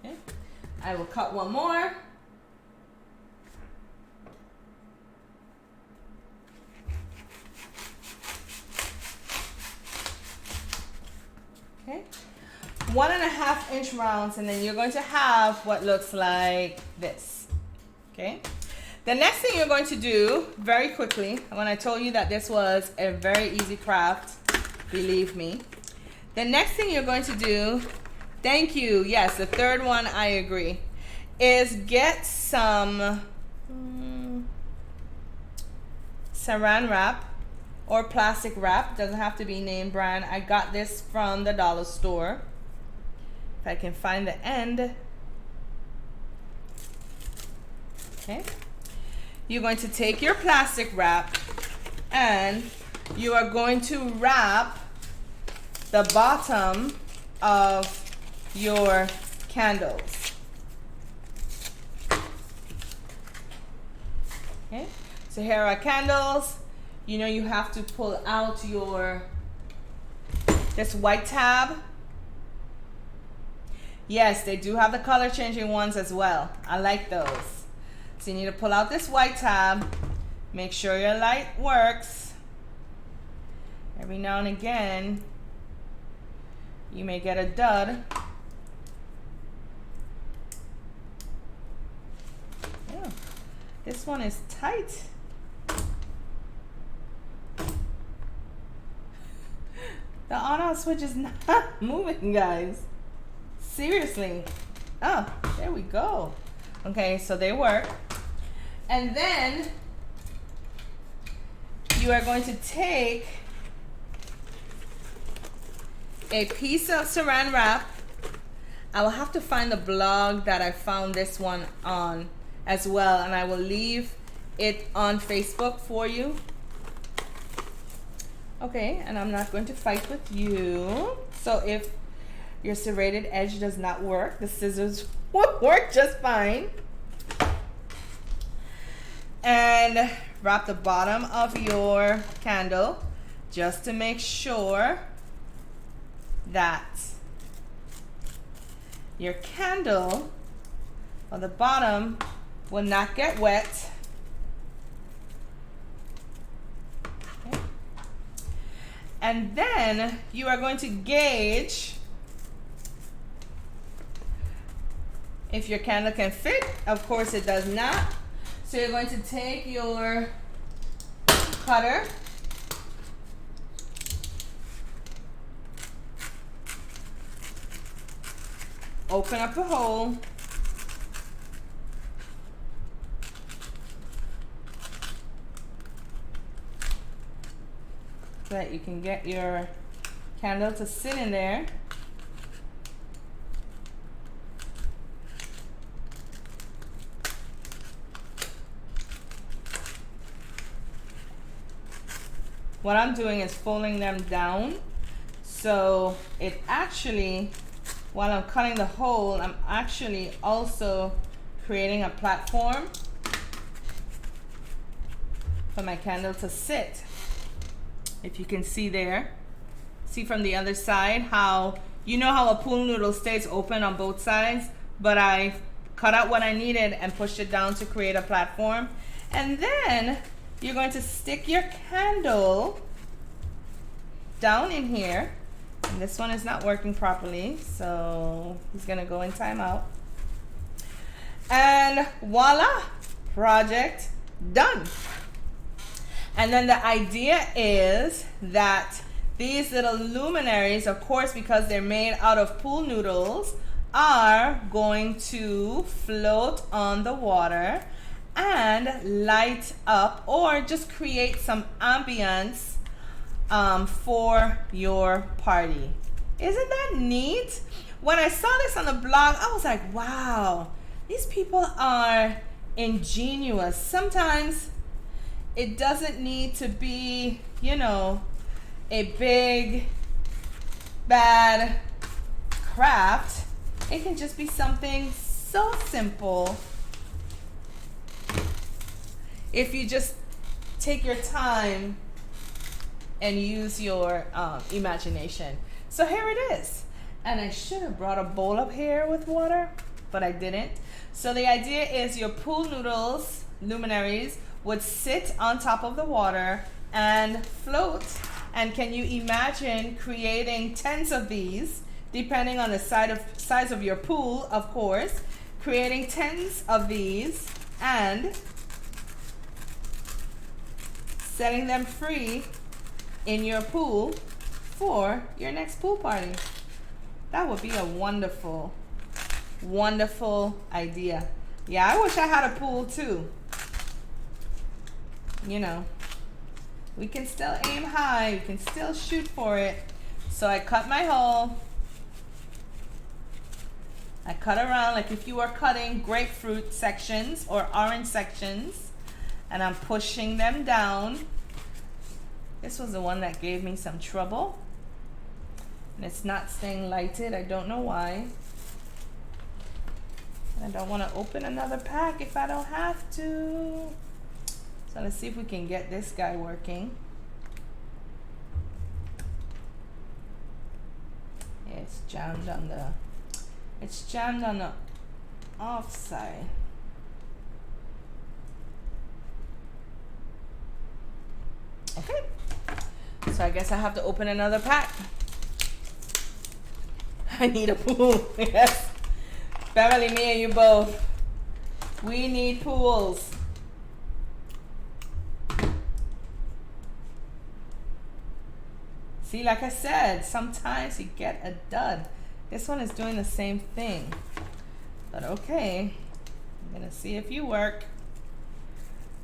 Okay. I will cut one more. Okay. 1.5 inch rounds, and then you're going to have what looks like this. Okay. The next thing you're going to do very quickly, when I told you that this was a very easy craft, believe me. The next thing you're going to do, thank you, yes, the third one, I agree, is get some saran wrap or plastic wrap. Doesn't have to be name brand. I got this from the dollar store. If I can find the end. Okay. You're going to take your plastic wrap and you are going to wrap the bottom of your candles. Okay. So here are our candles. You know you have to pull out this white tab. Yes, they do have the color changing ones as well. I like those. So you need to pull out this white tab. Make sure your light works. Every now and again, you may get a dud. Yeah, this one is tight. The on-off switch is not moving, guys. Seriously. Oh, there we go. Okay, so they work. And then you are going to take a piece of saran wrap. I will have to find the blog that I found this one on as well, and I will leave it on Facebook for you. Okay, and I'm not going to fight with you. So if your serrated edge does not work, the scissors will work just fine. And wrap the bottom of your candle just to make sure that your candle on the bottom will not get wet. Okay. And then you are going to gauge if your candle can fit. Of course it does not. So you're going to take your cutter, open up a hole, so that you can get your candle to sit in there. What I'm doing is folding them down, so it actually, while I'm cutting the hole, I'm actually also creating a platform for my candle to sit. If you can see there, see from the other side how, you know how a pool noodle stays open on both sides, but I cut out what I needed and pushed it down to create a platform. And then you're going to stick your candle down in here. And this one is not working properly, so he's gonna go in timeout. And voila, project done. And then the idea is that these little luminaries, of course, because they're made out of pool noodles, are going to float on the water and light up or just create some ambience for your party. Isn't that neat? When I saw this on the blog, I was like, wow, these people are ingenious. Sometimes it doesn't need to be, you know, a big, bad craft. It can just be something so simple if you just take your time and use your imagination. So here it is. And I should have brought a bowl up here with water, but I didn't. So the idea is your pool noodles, luminaries, would sit on top of the water and float. And can you imagine creating tens of these, depending on the size of your pool, of course, creating tens of these and setting them free in your pool for your next pool party. That would be a wonderful, wonderful idea. Yeah, I wish I had a pool too. You know, we can still aim high, we can still shoot for it. So I cut my hole. I cut around like if you were cutting grapefruit sections or orange sections, and I'm pushing them down. This was the one that gave me some trouble. And it's not staying lighted. I don't know why. I don't want to open another pack if I don't have to. So let's see if we can get this guy working. Yeah, it's jammed on the off side. Okay. So I guess I have to open another pack. I need a pool. Yes. Beverly, me and you both. We need pools. See, like I said, sometimes you get a dud. This one is doing the same thing. But okay. I'm gonna see if you work.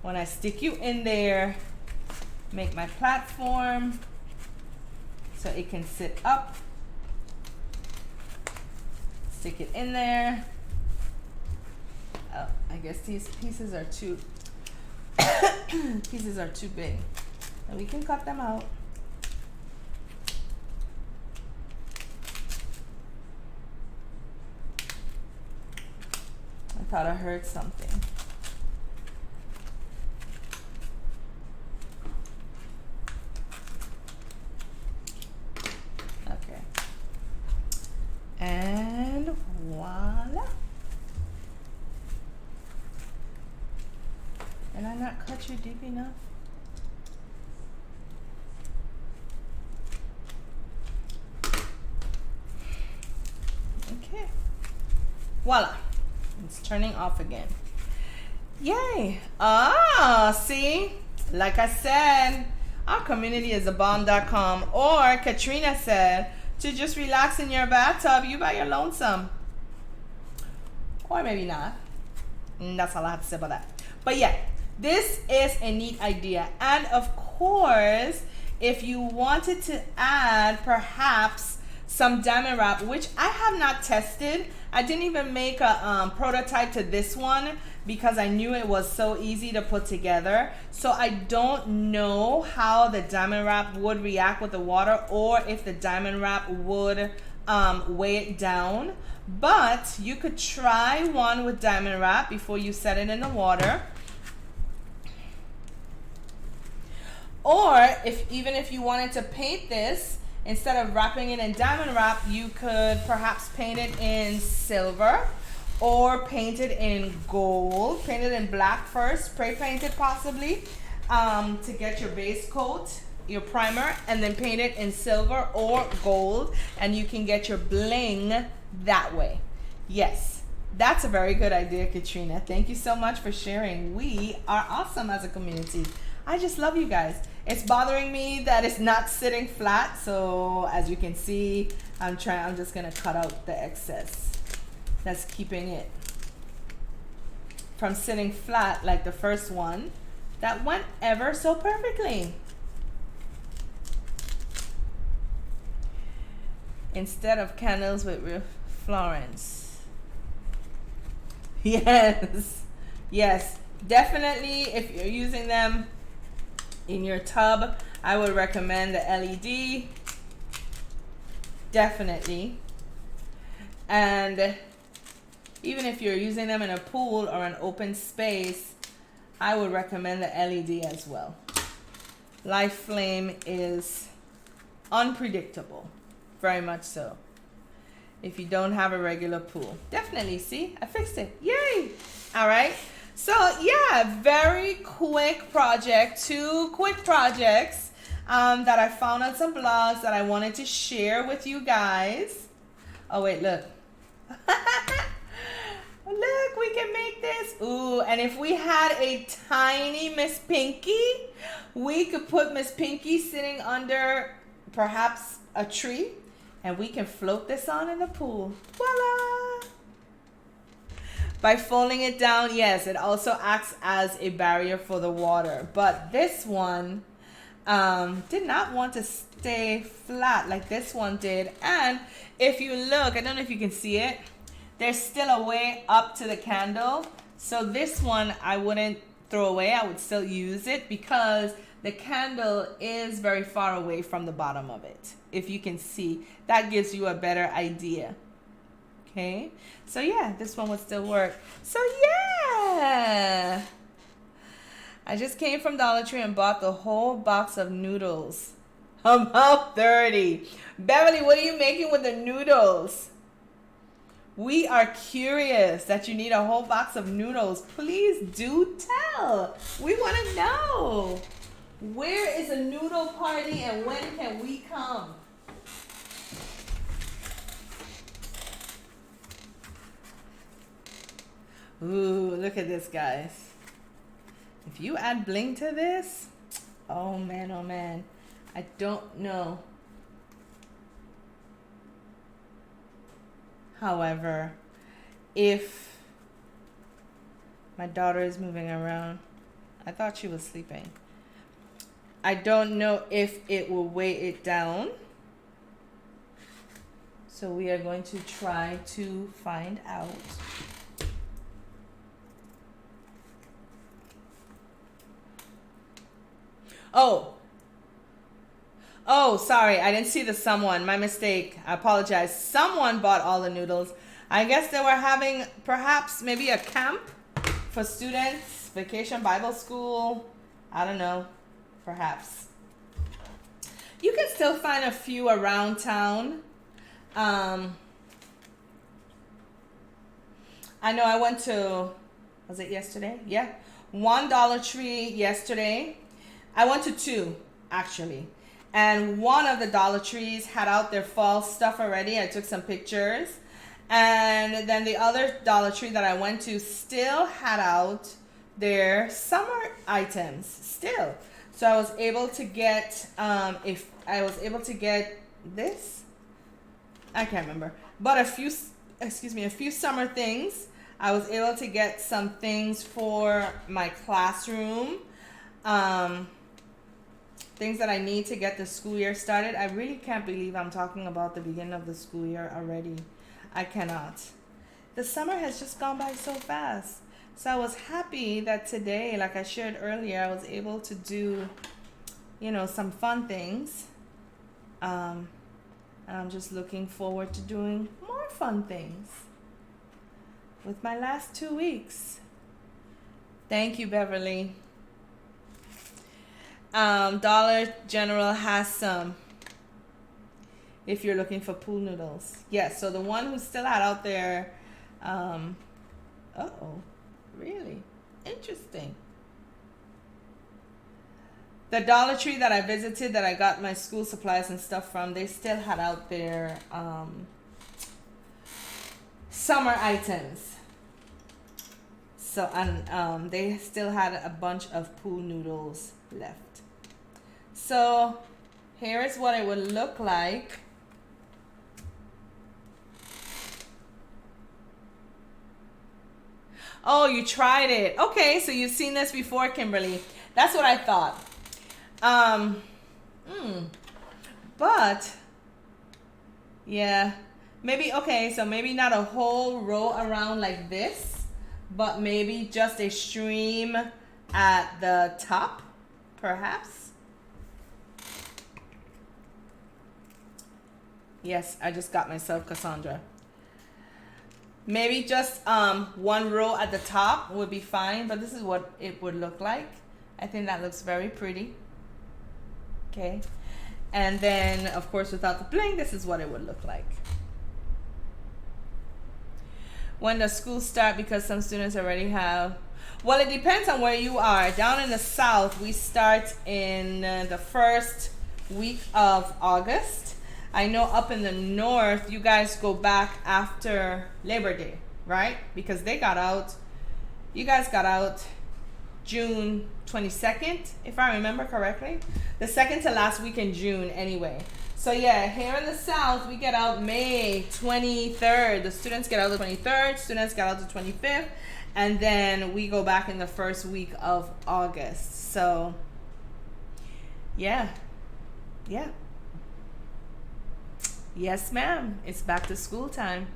When I stick you in there, make my platform so it can sit up. Stick it in there. Oh, I guess these pieces are too big. And we can cut them out. I thought I heard something. And voila. And I not cut you deep enough? Okay. Voila. It's turning off again. Yay. See? Like I said, our community is abomb.com. Or Katrina said, to just relax in your bathtub, you by your lonesome. Or maybe not. And that's all I have to say about that. But yeah, this is a neat idea. And of course, if you wanted to add perhaps some diamond wrap, which I have not tested. I didn't even make a prototype to this one because I knew it was so easy to put together. So I don't know how the diamond wrap would react with the water, or if the diamond wrap would weigh it down. But you could try one with diamond wrap before you set it in the water. Or even if you wanted to paint this, instead of wrapping it in diamond wrap, you could perhaps paint it in silver or paint it in gold. Paint it in black first, spray paint it possibly to get your base coat, your primer, and then paint it in silver or gold, and you can get your bling that way. Yes, that's a very good idea, Katrina. Thank you so much for sharing. We are awesome as a community. I just love you guys. It's bothering me that it's not sitting flat, so as you can see, I'm just gonna cut out the excess that's keeping it from sitting flat like the first one that went ever so perfectly. Instead of candles with Florence. Yes, definitely if you're using them in your tub, I would recommend the LED, definitely. And even if you're using them in a pool or an open space, I would recommend the LED as well. Life flame is unpredictable, very much so. If you don't have a regular pool, definitely. See, I fixed it. Yay! All right. So yeah, very quick project, 2 quick projects that I found on some blogs that I wanted to share with you guys. Oh wait, look. Look, we can make this. Ooh, and if we had a tiny Miss Pinky, we could put Miss Pinky sitting under perhaps a tree, and we can float this on in the pool. Voila! By folding it down, yes, it also acts as a barrier for the water. But this one did not want to stay flat like this one did. And if you look, I don't know if you can see it, there's still a way up to the candle. So this one I wouldn't throw away. I would still use it because the candle is very far away from the bottom of it. If you can see, that gives you a better idea. Okay, so yeah, this one would still work. So yeah, I just came from Dollar Tree and bought the whole box of noodles. About 30. Beverly, what are you making with the noodles? We are curious that you need a whole box of noodles. Please do tell. We want to know. Where is a noodle party and when can we come? Ooh, look at this, guys. If you add bling to this, oh man, I don't know. However, if my daughter is moving around, I thought she was sleeping. I don't know if it will weigh it down. So we are going to try to find out. Oh, sorry. I didn't see the someone. My mistake. I apologize. Someone bought all the noodles. I guess they were having perhaps maybe a camp for students, vacation Bible school. I don't know. Perhaps. You can still find a few around town. I know I went to, was it yesterday? Yeah. One Dollar Tree yesterday. I went to two, actually. And one of the Dollar Trees had out their fall stuff already. I took some pictures. And then the other Dollar Tree that I went to still had out their summer items still. So I was able to get, if I was able to get this, I can't remember, but a few summer things. I was able to get some things for my classroom, things that I need to get the school year started. I really can't believe I'm talking about the beginning of the school year already. I cannot. The summer has just gone by so fast. So I was happy that today, like I shared earlier, I was able to do, some fun things. And I'm just looking forward to doing more fun things with my last 2 weeks. Thank you, Beverly. Dollar General has some, if you're looking for pool noodles. Yes, so the one who still had out there, really? Interesting. The Dollar Tree that I visited, that I got my school supplies and stuff from, they still had out their summer items. So, and they still had a bunch of pool noodles left. So, here is what it would look like. Oh, you tried it. Okay, so you've seen this before, Kimberly. That's what I thought. But yeah, maybe, okay, so maybe not a whole row around like this, but maybe just a stream at the top, perhaps. Yes, I just got myself Cassandra. Maybe just one row at the top would be fine, but this is what it would look like. I think that looks very pretty. Okay. And then, of course, without the bling, this is what it would look like. When does school start? Because some students already have... Well, it depends on where you are. Down in the South, we start in the first week of August. I know up in the North, you guys go back after Labor Day, right? Because they got out, you guys got out June 22nd, if I remember correctly. The second to last week in June anyway. So yeah, here in the South, we get out May 23rd. The students get out the 23rd, students get out the 25th, and then we go back in the first week of August. So yeah. Yes, ma'am. It's back to school time.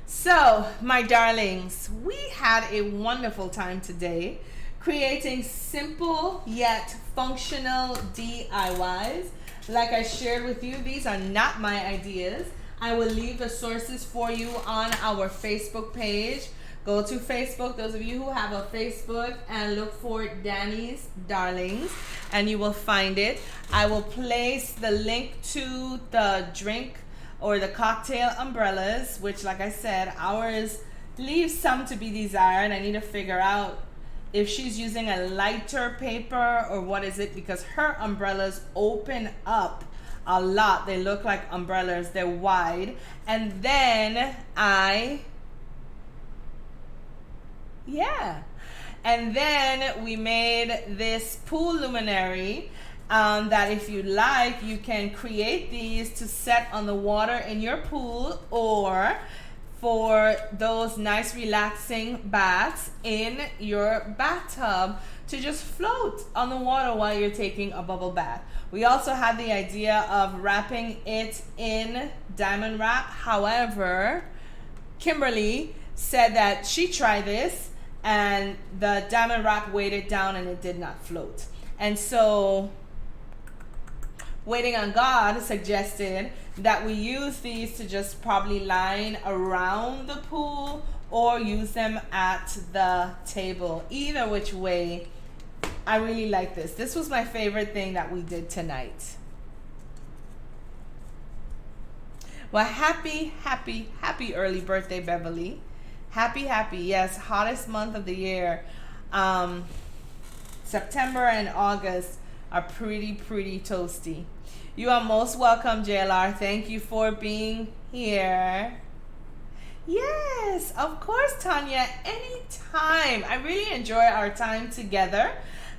So, my darlings, we had a wonderful time today creating simple yet functional DIYs. Like I shared with you, these are not my ideas. I will leave the sources for you on our Facebook page. Go to Facebook, those of you who have a Facebook, and look for Daniesdarlings, and you will find it. I will place the link to the drink or the cocktail umbrellas, which, like I said, ours leaves some to be desired. I need to figure out if she's using a lighter paper or what is it, because her umbrellas open up a lot. They look like umbrellas. They're wide. And then and then we made this pool luminary that if you like, you can create these to set on the water in your pool, or for those nice relaxing baths in your bathtub to just float on the water while you're taking a bubble bath. We also had the idea of wrapping it in diamond wrap. However, Kimberly said that she tried this and the diamond wrap weighed it down and it did not float. And so Waiting on God suggested that we use these to just probably line around the pool or use them at the table. Either which way, I really like this. This was my favorite thing that we did tonight. Well, happy early birthday, Beverly. Happy. Yes, hottest month of the year. September and August are pretty toasty. You are most welcome, JLR. Thank you for being here. Yes, of course, Tanya. Anytime. I really enjoy our time together.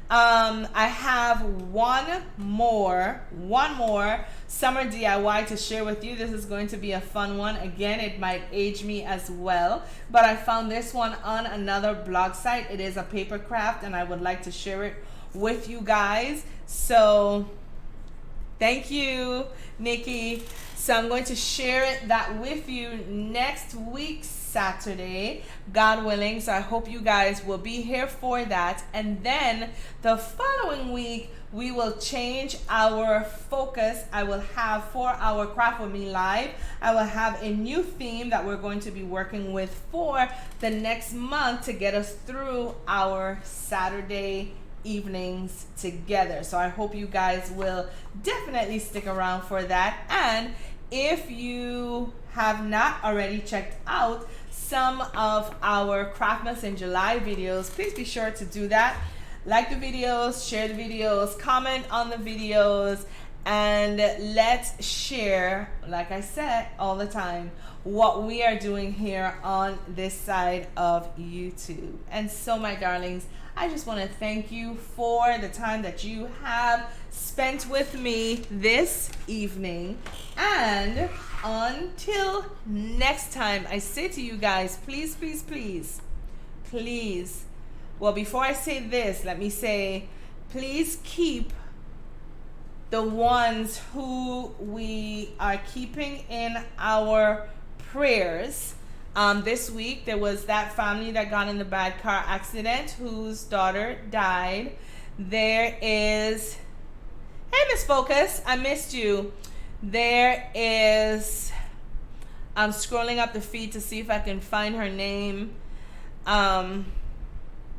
I have one more summer DIY to share with you. This is going to be a fun one. Again, it might age me as well, but I found this one on another blog site. It is a paper craft, and I would like to share it with you guys. So thank you, Nikki. So I'm going to share that with you next week, Saturday, God willing. So I hope you guys will be here for that. And then the following week, we will change our focus. I will have for our Craft With Me Live, I will have a new theme that we're going to be working with for the next month to get us through our Saturday evenings together. So I hope you guys will definitely stick around for that. And if you have not already checked out some of our Craftmas in July videos, please be sure to do that. Like the videos, share the videos, comment on the videos, and let's share, like I said all the time, what we are doing here on this side of YouTube. And so, my darlings, I just want to thank you for the time that you have spent with me this evening. And until next time, I say to you guys, please. Well, before I say this, let me say, please keep the ones who we are keeping in our prayers. This week, there was that family that got in the bad car accident whose daughter died. There is, hey, Miss Focus, I missed you. There is, I'm scrolling up the feed to see if I can find her name.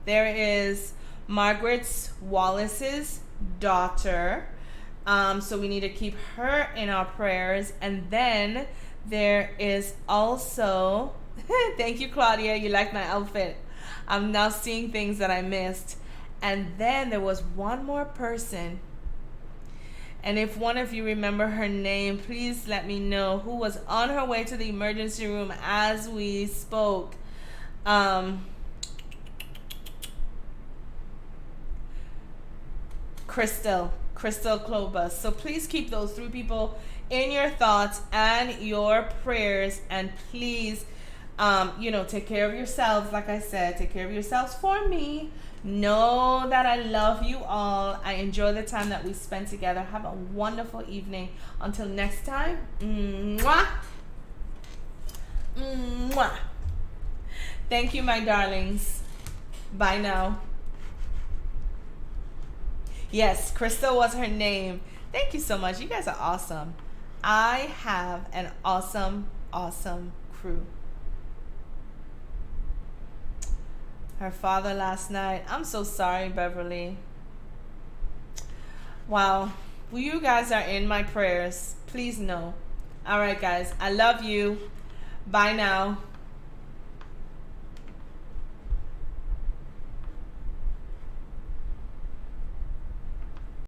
There is Margaret Wallace's daughter. So we need to keep her in our prayers. And then there is also, thank you, Claudia. You like my outfit. I'm now seeing things that I missed. And then there was one more person. And if one of you remember her name, please let me know, who was on her way to the emergency room as we spoke. Crystal Klobus. So please keep those three people in your thoughts and your prayers, and please, take care of yourselves. Like I said, take care of yourselves for me. Know that I love you all. I enjoy the time that we spent together. Have a wonderful evening. Until next time, mwah. Mwah. Thank you, my darlings. Bye now. Yes, Crystal was her name. Thank you so much. You guys are awesome. I have an awesome crew. Her father last night. I'm so sorry, Beverly. Wow. Well, you guys are in my prayers. Please know. All right, guys. I love you. Bye now.